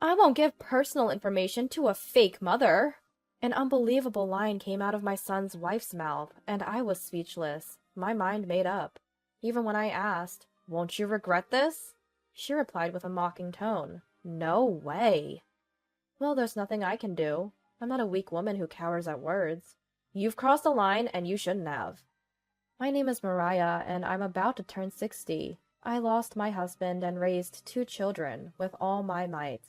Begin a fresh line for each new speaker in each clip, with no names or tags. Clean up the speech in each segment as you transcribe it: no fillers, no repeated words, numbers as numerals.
I won't give personal information to a fake mother. An unbelievable line came out of my son's wife's mouth, and I was speechless, my mind made up. Even when I asked, "Won't you regret this?" she replied with a mocking tone, "No way." Well, there's nothing I can do. I'm not a weak woman who cowers at words. You've crossed a line, and you shouldn't have. My name is Mariah, and I'm about to turn 60. I lost my husband and raised 2 children with all my might.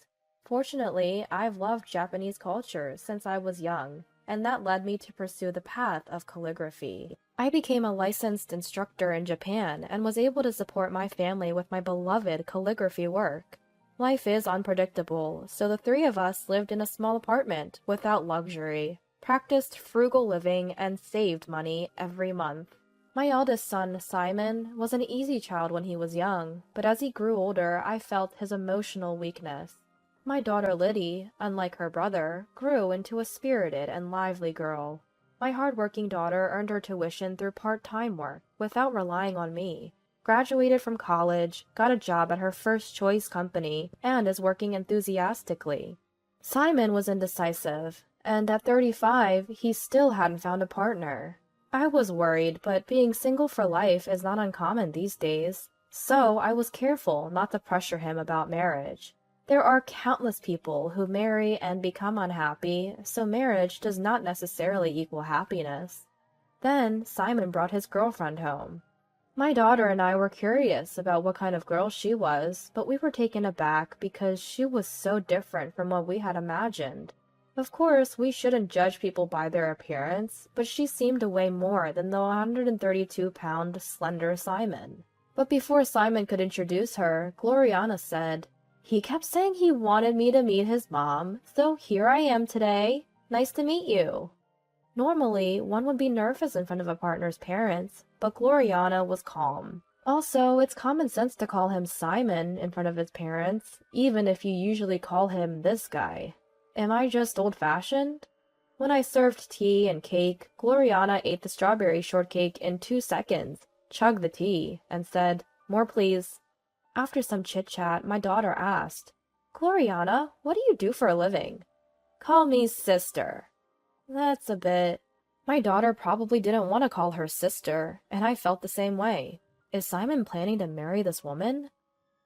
Fortunately, I've loved Japanese culture since I was young, and that led me to pursue the path of calligraphy. I became a licensed instructor in Japan and was able to support my family with my beloved calligraphy work. Life is unpredictable, so the three of us lived in a small apartment without luxury, practiced frugal living, and saved money every month. My eldest son, Simon, was an easy child when he was young, but as he grew older, I felt his emotional weakness. My daughter Liddy, unlike her brother, grew into a spirited and lively girl. My hard-working daughter earned her tuition through part-time work, without relying on me, graduated from college, got a job at her first-choice company, and is working enthusiastically. Simon was indecisive, and at 35, he still hadn't found a partner. I was worried, but being single for life is not uncommon these days, so I was careful not to pressure him about marriage. There are countless people who marry and become unhappy, so marriage does not necessarily equal happiness. Then Simon brought his girlfriend home. My daughter and I were curious about what kind of girl she was, but we were taken aback because she was so different from what we had imagined. Of course, we shouldn't judge people by their appearance, but she seemed to weigh more than the 132-pound slender Simon. But before Simon could introduce her, Gloriana said, "He kept saying he wanted me to meet his mom, so here I am today. Nice to meet you." Normally, one would be nervous in front of a partner's parents, but Gloriana was calm. Also, it's common sense to call him Simon in front of his parents, even if you usually call him this guy. Am I just old-fashioned? When I served tea and cake, Gloriana ate the strawberry shortcake in 2 seconds, chugged the tea, and said, "More please." After some chit-chat, my daughter asked, "Gloriana, what do you do for a living?" "Call me sister." That's a bit... My daughter probably didn't want to call her sister, and I felt the same way. Is Simon planning to marry this woman?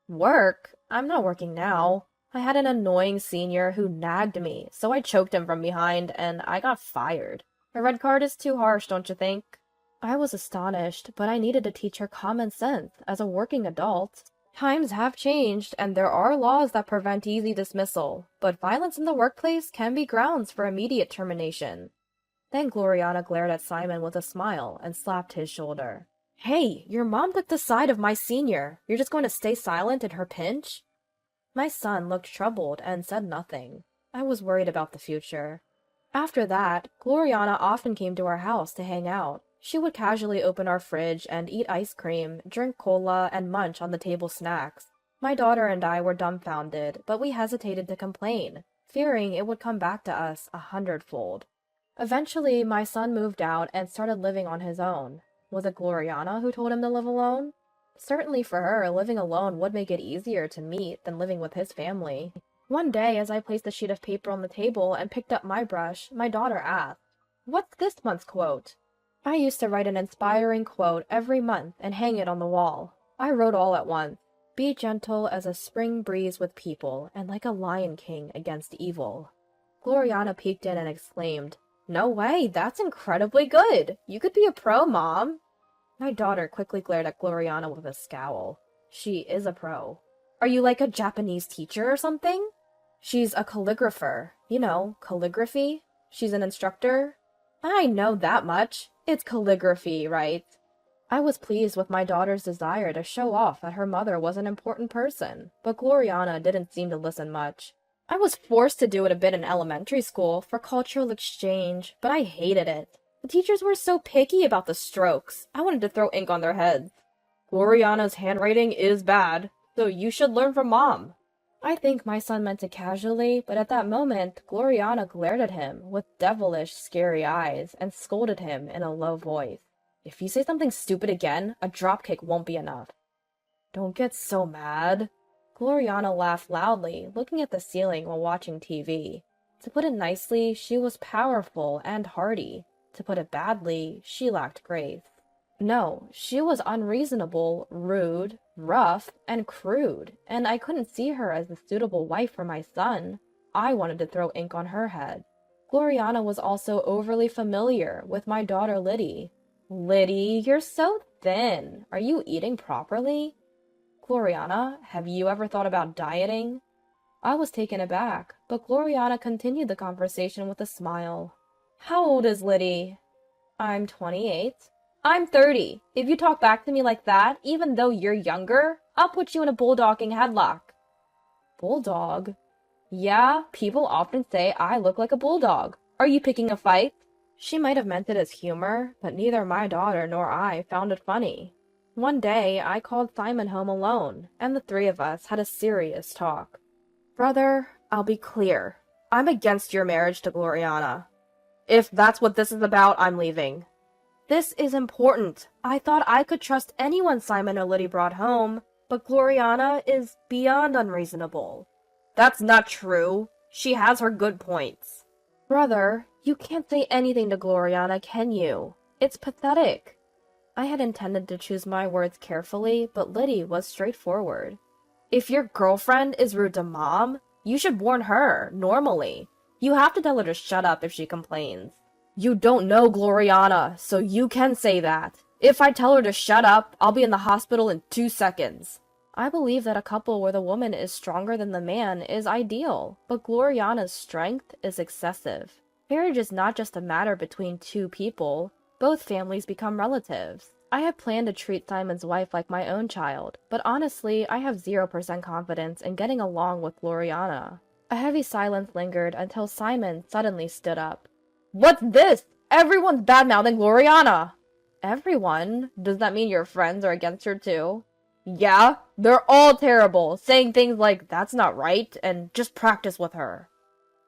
Work? I'm not working now. I had an annoying senior who nagged me, so I choked him from behind, and I got fired. A red card is too harsh, don't you think? I was astonished, but I needed to teach her common sense as a working adult. Times have changed, and there are laws that prevent easy dismissal, but violence in the workplace can be grounds for immediate termination. Then Gloriana glared at Simon with a smile and slapped his shoulder. "Hey, your mom took the side of my senior. You're just going to stay silent in her pinch?" My son looked troubled and said nothing. I was worried about the future. After that, Gloriana often came to our house to hang out. She would casually open our fridge and eat ice cream, drink cola, and munch on the table snacks. My daughter and I were dumbfounded, but we hesitated to complain, fearing it would come back to us 100-fold. Eventually, my son moved out and started living on his own. Was it Gloriana who told him to live alone? Certainly for her, living alone would make it easier to meet than living with his family. One day, as I placed a sheet of paper on the table and picked up my brush, my daughter asked, "What's this month's quote?" I used to write an inspiring quote every month and hang it on the wall. I wrote all at once. Be gentle as a spring breeze with people, and like a lion king against evil. Gloriana peeked in and exclaimed, "No way, that's incredibly good! You could be a pro, Mom!" My daughter quickly glared at Gloriana with a scowl. She is a pro. "Are you like a Japanese teacher or something?" "She's a calligrapher. You know, calligraphy. She's an instructor." "I know that much. It's calligraphy, right?" I was pleased with my daughter's desire to show off that her mother was an important person, but Gloriana didn't seem to listen much. I was forced to do it a bit in elementary school for cultural exchange, but I hated it. The teachers were so picky about the strokes. I wanted to throw ink on their heads. "Gloriana's handwriting is bad, so you should learn from Mom." I think my son meant it casually, but at that moment, Gloriana glared at him with devilish, scary eyes and scolded him in a low voice. "If you say something stupid again, a dropkick won't be enough." "Don't get so mad." Gloriana laughed loudly, looking at the ceiling while watching TV. To put it nicely, she was powerful and hardy. To put it badly, she lacked grace. No, she was unreasonable, rude, rough, and crude, and I couldn't see her as the suitable wife for my son. I wanted to throw ink on her head. Gloriana was also overly familiar with my daughter Liddy. Liddy, you're so thin. Are you eating properly? Gloriana, have you ever thought about dieting? I was taken aback, but Gloriana continued the conversation with a smile. How old is Liddy? I'm 28. I'm 30. If you talk back to me like that, even though you're younger, I'll put you in a bulldogging headlock. Bulldog? Yeah, people often say I look like a bulldog. Are you picking a fight? She might have meant it as humor, but neither my daughter nor I found it funny. One day, I called Simon home alone, and the three of us had a serious talk. Brother, I'll be clear. I'm against your marriage to Gloriana. If that's what this is about, I'm leaving. This is important. I thought I could trust anyone Simon or Liddy brought home, but Gloriana is beyond unreasonable. That's not true. She has her good points. Brother, you can't say anything to Gloriana, can you? It's pathetic. I had intended to choose my words carefully, but Liddy was straightforward. If your girlfriend is rude to Mom, you should warn her, normally. You have to tell her to shut up if she complains. You don't know Gloriana, so you can say that. If I tell her to shut up, I'll be in the hospital in 2 seconds. I believe that a couple where the woman is stronger than the man is ideal, but Gloriana's strength is excessive. Marriage is not just a matter between two people. Both families become relatives. I had planned to treat Simon's wife like my own child, but honestly, I have 0% confidence in getting along with Gloriana. A heavy silence lingered until Simon suddenly stood up. What's this? Everyone's bad-mouthing Gloriana! Everyone? Does that mean your friends are against her too? Yeah, they're all terrible, saying things like, that's not right, and just practice with her.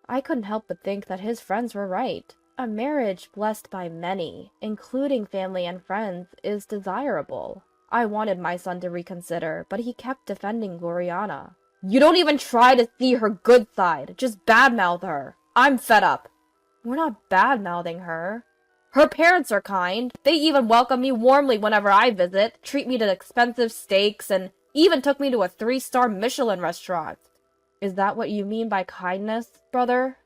I couldn't help but think that his friends were right. A marriage blessed by many, including family and friends, is desirable. I wanted my son to reconsider, but he kept defending Gloriana. You don't even try to see her good side, just badmouth her. I'm fed up. We're not bad-mouthing her. Her parents are kind. They even welcome me warmly whenever I visit, treat me to expensive steaks, and even took me to a 3-star Michelin restaurant. Is that what you mean by kindness, brother?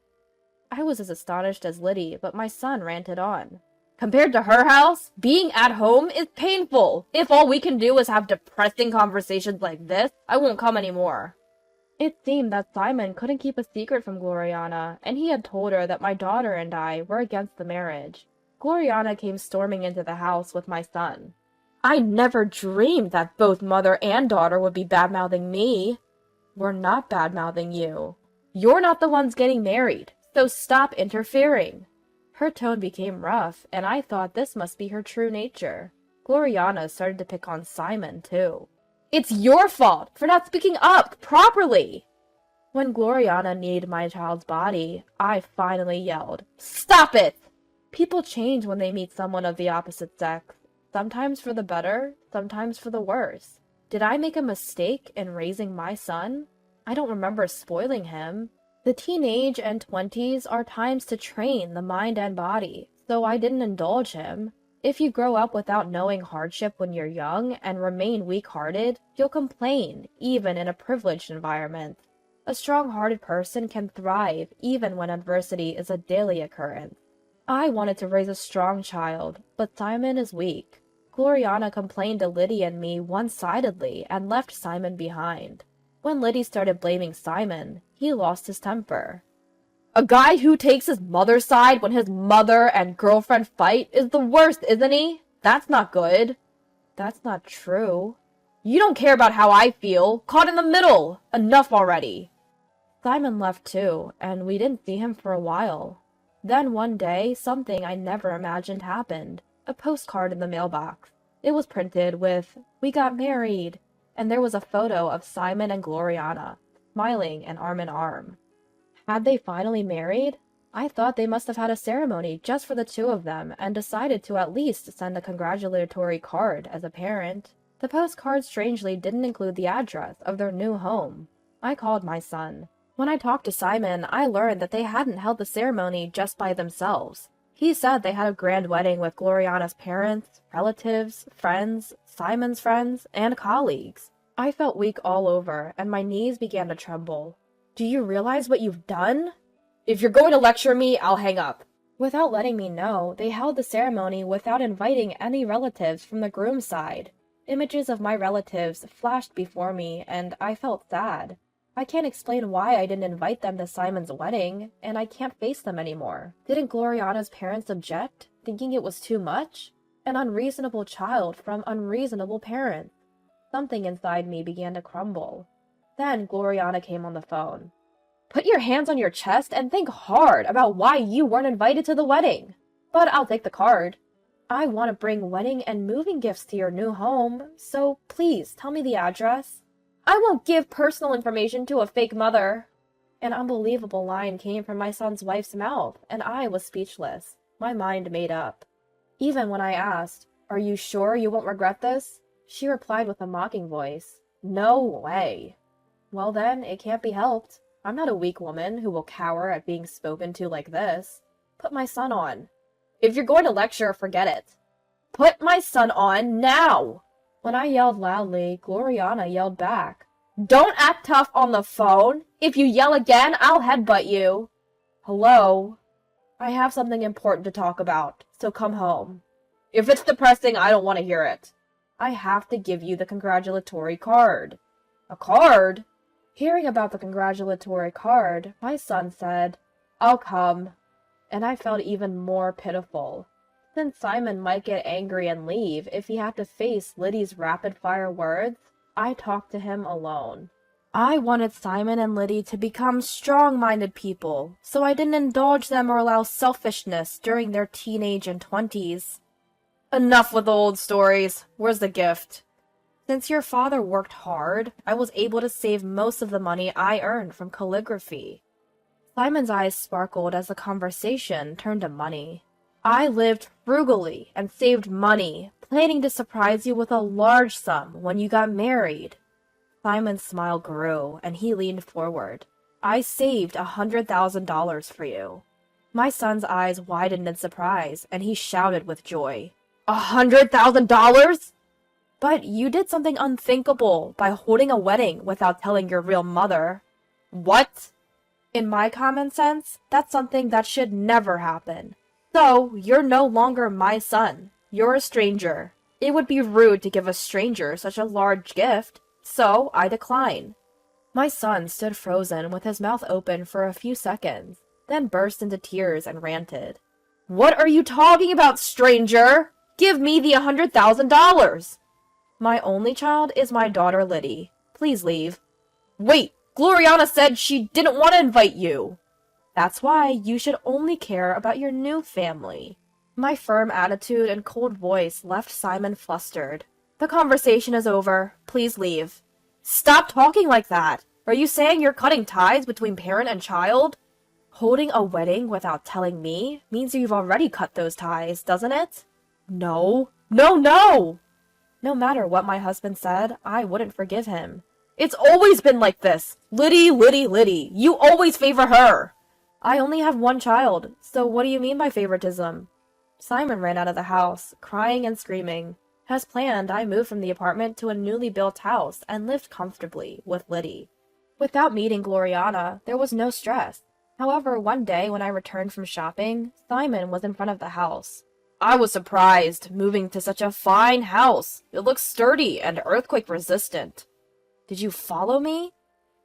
I was as astonished as Liddy, but my son ranted on. Compared to her house, being at home is painful. If all we can do is have depressing conversations like this, I won't come anymore. It seemed that Simon couldn't keep a secret from Gloriana, and he had told her that my daughter and I were against the marriage. Gloriana came storming into the house with my son. I never dreamed that both mother and daughter would be bad-mouthing me. We're not bad-mouthing you. You're not the ones getting married, so stop interfering. Her tone became rough, and I thought this must be her true nature. Gloriana started to pick on Simon, too. It's your fault for not speaking up properly. When Gloriana needed my child's body, I finally yelled, Stop it! People change when they meet someone of the opposite sex, sometimes for the better, sometimes for the worse. Did I make a mistake in raising my son? I don't remember spoiling him. The teenage and 20s are times to train the mind and body, so I didn't indulge him. If you grow up without knowing hardship when you're young and remain weak-hearted, you'll complain, even in a privileged environment. A strong-hearted person can thrive even when adversity is a daily occurrence. I wanted to raise a strong child, but Simon is weak. Gloriana complained to Liddy and me one-sidedly and left Simon behind. When Liddy started blaming Simon, he lost his temper. A guy who takes his mother's side when his mother and girlfriend fight is the worst, isn't he? That's not good. That's not true. You don't care about how I feel. Caught in the middle. Enough already. Simon left too, and we didn't see him for a while. Then one day, something I never imagined happened. A postcard in the mailbox. It was printed with, "We got married," and there was a photo of Simon and Gloriana, smiling and arm in arm. Had they finally married? I thought they must have had a ceremony just for the two of them and decided to at least send a congratulatory card as a parent. The postcard strangely didn't include the address of their new home. I called my son. When I talked to Simon, I learned that they hadn't held the ceremony just by themselves. He said they had a grand wedding with Gloriana's parents, relatives, friends, Simon's friends, and colleagues. I felt weak all over, and my knees began to tremble. Do you realize what you've done? If you're going to lecture me, I'll hang up. Without letting me know, they held the ceremony without inviting any relatives from the groom's side. Images of my relatives flashed before me, and I felt sad. I can't explain why I didn't invite them to Simon's wedding, and I can't face them anymore. Didn't Gloriana's parents object, thinking it was too much? An unreasonable child from unreasonable parents. Something inside me began to crumble. Then Gloriana came on the phone. Put your hands on your chest and think hard about why you weren't invited to the wedding. But I'll take the card. I want to bring wedding and moving gifts to your new home, so please tell me the address. I won't give personal information to a fake mother. An unbelievable line came from my son's wife's mouth, and I was speechless, my mind made up. Even when I asked, "Are you sure you won't regret this?" she replied with a mocking voice, "No way." Well then, it can't be helped. I'm not a weak woman who will cower at being spoken to like this. Put my son on. If you're going to lecture, forget it. Put my son on now! When I yelled loudly, Gloriana yelled back. Don't act tough on the phone. If you yell again, I'll headbutt you. Hello? I have something important to talk about, so come home. If it's depressing, I don't want to hear it. I have to give you the congratulatory card. A card? Hearing about the congratulatory card, my son said, I'll come. And I felt even more pitiful. Since Simon might get angry and leave if he had to face Liddy's rapid-fire words, I talked to him alone. I wanted Simon and Liddy to become strong-minded people, so I didn't indulge them or allow selfishness during their teenage and 20s. Enough with the old stories. Where's the gift? Since your father worked hard, I was able to save most of the money I earned from calligraphy. Simon's eyes sparkled as the conversation turned to money. I lived frugally and saved money, planning to surprise you with a large sum when you got married. Simon's smile grew, and he leaned forward. I saved $100,000 for you. My son's eyes widened in surprise, and he shouted with joy. $100,000? But you did something unthinkable by holding a wedding without telling your real mother. What? In my common sense, that's something that should never happen. So, you're no longer my son. You're a stranger. It would be rude to give a stranger such a large gift, so I decline. My son stood frozen with his mouth open for a few seconds, then burst into tears and ranted. What are you talking about, stranger? Give me the $100,000! My only child is my daughter Liddy. Please leave. Wait, Gloriana said she didn't want to invite you. That's why you should only care about your new family. My firm attitude and cold voice left Simon flustered. The conversation is over. Please leave. Stop talking like that. Are you saying you're cutting ties between parent and child? Holding a wedding without telling me means you've already cut those ties, doesn't it? No. No, no! No matter what my husband said, I wouldn't forgive him. It's always been like this. Liddy, Liddy, Liddy. You always favor her. I only have one child, so what do you mean by favoritism? Simon ran out of the house, crying and screaming. As planned, I moved from the apartment to a newly built house and lived comfortably with Liddy. Without meeting Gloriana, there was no stress. However, one day when I returned from shopping, Simon was in front of the house. I was surprised, moving to such a fine house. It looks sturdy and earthquake-resistant. Did you follow me?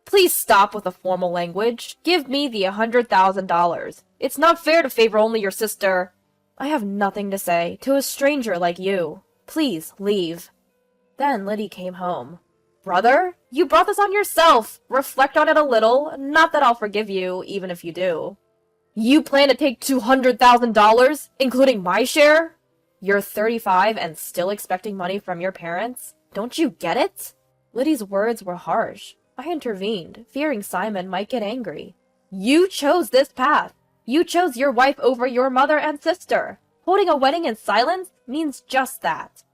Please stop with the formal language. Give me the $100,000. It's not fair to favor only your sister. I have nothing to say to a stranger like you. Please leave. Then Liddy came home. Brother, you brought this on yourself. Reflect on it a little. Not that I'll forgive you, even if you do. You plan to take $200,000, including my share? You're 35 and still expecting money from your parents? Don't you get it? Liddy's words were harsh. I intervened, fearing Simon might get angry. You chose this path. You chose your wife over your mother and sister. Holding a wedding in silence means just that.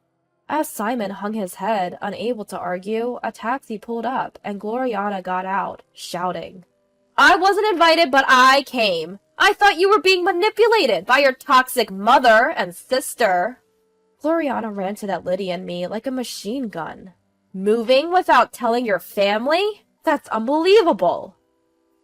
As Simon hung his head, unable to argue, a taxi pulled up, and Gloriana got out, shouting, "I wasn't invited, but I came. I thought you were being manipulated by your toxic mother and sister." Gloriana ranted at Lydia and me like a machine gun. "Moving without telling your family? That's unbelievable."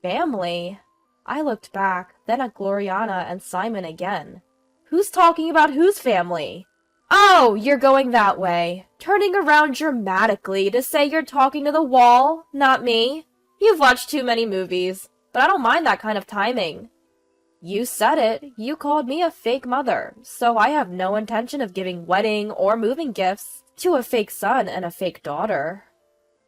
Family? I looked back, then at Gloriana and Simon again. Who's talking about whose family? "Oh, you're going that way, turning around dramatically to say you're talking to the wall, not me. You've watched too many movies, but I don't mind that kind of timing." "You said it. You called me a fake mother, so I have no intention of giving wedding or moving gifts to a fake son and a fake daughter."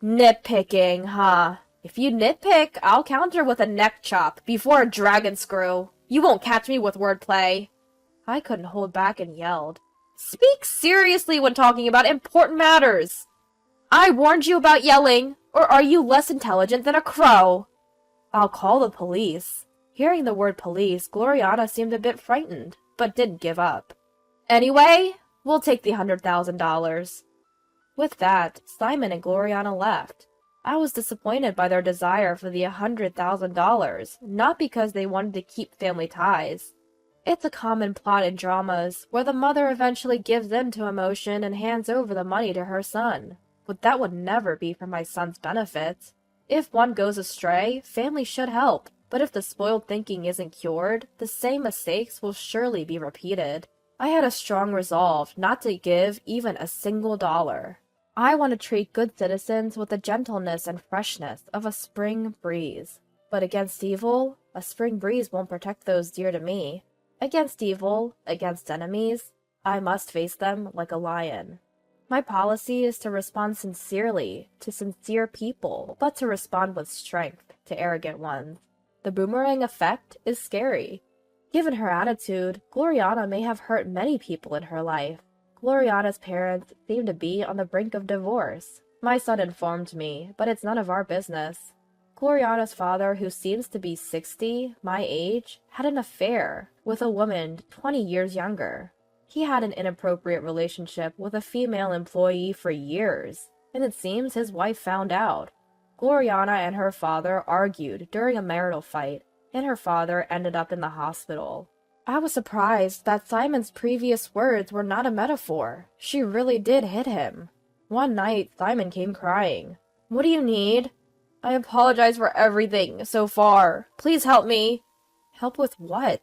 "Nitpicking, huh? If you nitpick, I'll counter with a neck chop before a dragon screw. You won't catch me with wordplay." I couldn't hold back and yelled, "Speak seriously when talking about important matters." "I warned you about yelling, or are you less intelligent than a crow?" "I'll call the police." Hearing the word police, Gloriana seemed a bit frightened, but didn't give up. "Anyway, we'll take the $100,000. With that, Simon and Gloriana left. I was disappointed by their desire for the $100,000, not because they wanted to keep family ties. It's a common plot in dramas, where the mother eventually gives in to emotion and hands over the money to her son. But that would never be for my son's benefit. If one goes astray, family should help, but if the spoiled thinking isn't cured, the same mistakes will surely be repeated. I had a strong resolve not to give even a single dollar. I want to treat good citizens with the gentleness and freshness of a spring breeze. But against evil, a spring breeze won't protect those dear to me. Against evil, against enemies, I must face them like a lion. My policy is to respond sincerely to sincere people, but to respond with strength to arrogant ones. The boomerang effect is scary. Given her attitude, Gloriana may have hurt many people in her life. Gloriana's parents seem to be on the brink of divorce. My son informed me, but it's none of our business. Gloriana's father, who seems to be 60, my age, had an affair with a woman 20 years younger. He had an inappropriate relationship with a female employee for years, and it seems his wife found out. Gloriana and her father argued during a marital fight, and her father ended up in the hospital. I was surprised that Simon's previous words were not a metaphor. She really did hit him. One night, Simon came crying. "What do you need?" "I apologize for everything so far. Please help me." "Help with what?"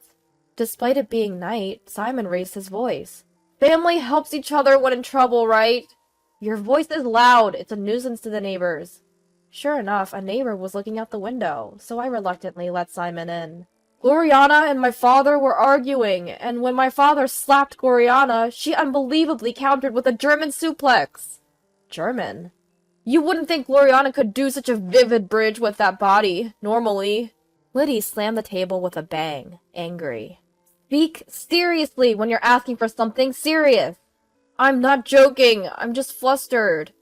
Despite it being night, Simon raised his voice. "Family helps each other when in trouble, right?" "Your voice is loud. It's a nuisance to the neighbors." Sure enough, a neighbor was looking out the window, so I reluctantly let Simon in. "Gloriana and my father were arguing, and when my father slapped Gloriana, she unbelievably countered with a German suplex." "German?" "You wouldn't think Gloriana could do such a vivid bridge with that body, normally." Liddy slammed the table with a bang, angry. "Speak seriously when you're asking for something serious." "I'm not joking, I'm just flustered."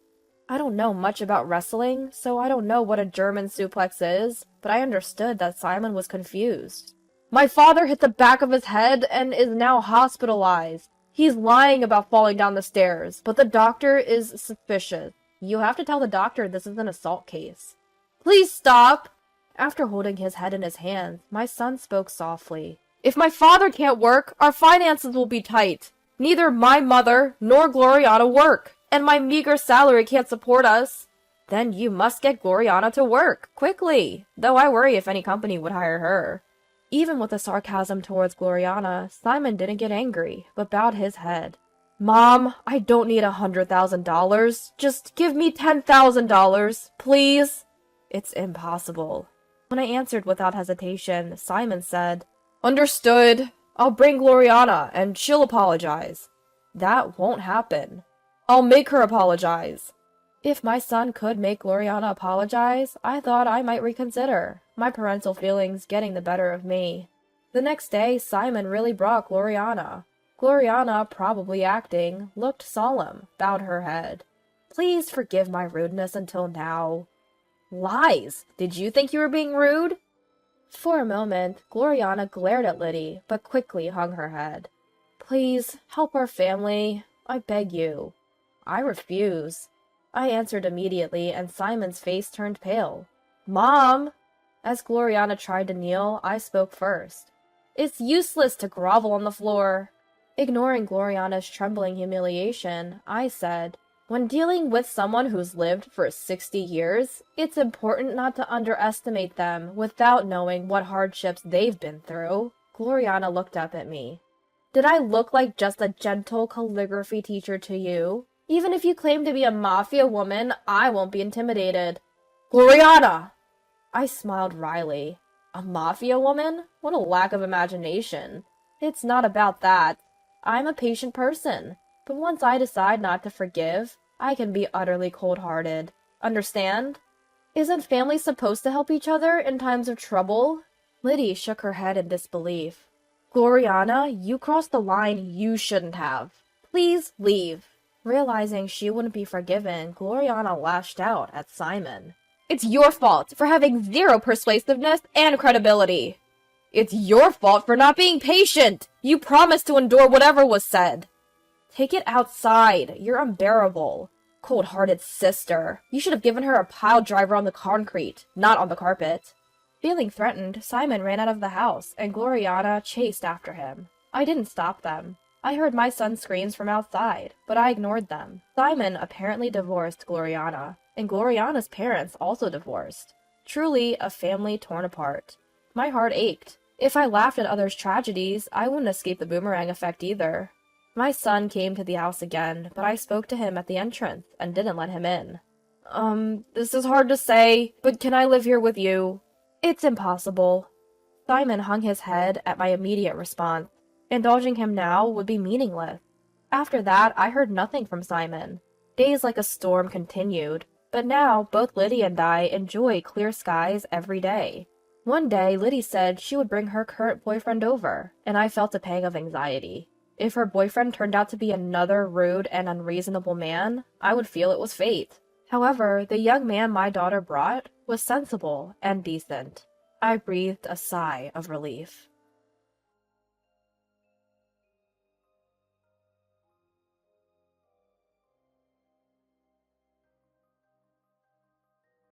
I don't know much about wrestling, so I don't know what a German suplex is, but I understood that Simon was confused. "My father hit the back of his head and is now hospitalized. He's lying about falling down the stairs, but the doctor is suspicious. You have to tell the doctor this is an assault case." "Please stop!" After holding his head in his hands, my son spoke softly. "If my father can't work, our finances will be tight. Neither my mother nor Gloriana work, and my meager salary can't support us." "Then you must get Gloriana to work, quickly, though I worry if any company would hire her." Even with the sarcasm towards Gloriana, Simon didn't get angry, but bowed his head. "Mom, I don't need $100,000. Just give me $10,000, please." "It's impossible." When I answered without hesitation, Simon said, "Understood. I'll bring Gloriana, and she'll apologize." "That won't happen." "I'll make her apologize." If my son could make Gloriana apologize, I thought I might reconsider, my parental feelings getting the better of me. The next day, Simon really brought Gloriana. Gloriana, probably acting, looked solemn, bowed her head. "Please forgive my rudeness until now." "Lies! Did you think you were being rude?" For a moment, Gloriana glared at Liddy, but quickly hung her head. "Please, help our family. I beg you." I refuse. I answered immediately, and Simon's face turned pale. Mom! As Gloriana tried to kneel, I spoke first. It's useless to grovel on the floor. Ignoring Gloriana's trembling humiliation, I said, when dealing with someone who's lived for 60 years, it's important not to underestimate them without knowing what hardships they've been through. Gloriana looked up at me. Did I look like just a gentle calligraphy teacher to you? Even if you claim to be a mafia woman, I won't be intimidated. Gloriana! I smiled wryly. A mafia woman? What a lack of imagination. It's not about that. I'm a patient person, but once I decide not to forgive, I can be utterly cold-hearted. Understand? Isn't family supposed to help each other in times of trouble? Liddy shook her head in disbelief. Gloriana, you crossed the line you shouldn't have. Please leave. Realizing she wouldn't be forgiven, Gloriana lashed out at Simon. It's your fault for having zero persuasiveness and credibility. It's your fault for not being patient. You promised to endure whatever was said. Take it outside. You're unbearable. Cold-hearted sister. You should have given her a pile driver on the concrete, not on the carpet. Feeling threatened, Simon ran out of the house, and Gloriana chased after him. I didn't stop them. I heard my son's screams from outside, but I ignored them. Simon apparently divorced Gloriana, and Gloriana's parents also divorced. Truly a family torn apart. My heart ached. If I laughed at others' tragedies, I wouldn't escape the boomerang effect either. My son came to the house again, but I spoke to him at the entrance and didn't let him in. This is hard to say, but can I live here with you? It's impossible. Simon hung his head at my immediate response. Indulging him now would be meaningless. After that, I heard nothing from Simon. Days like a storm continued, but now both Liddy and I enjoy clear skies every day. One day, Liddy said she would bring her current boyfriend over, and I felt a pang of anxiety. If her boyfriend turned out to be another rude and unreasonable man, I would feel it was fate. However, the young man my daughter brought was sensible and decent. I breathed a sigh of relief.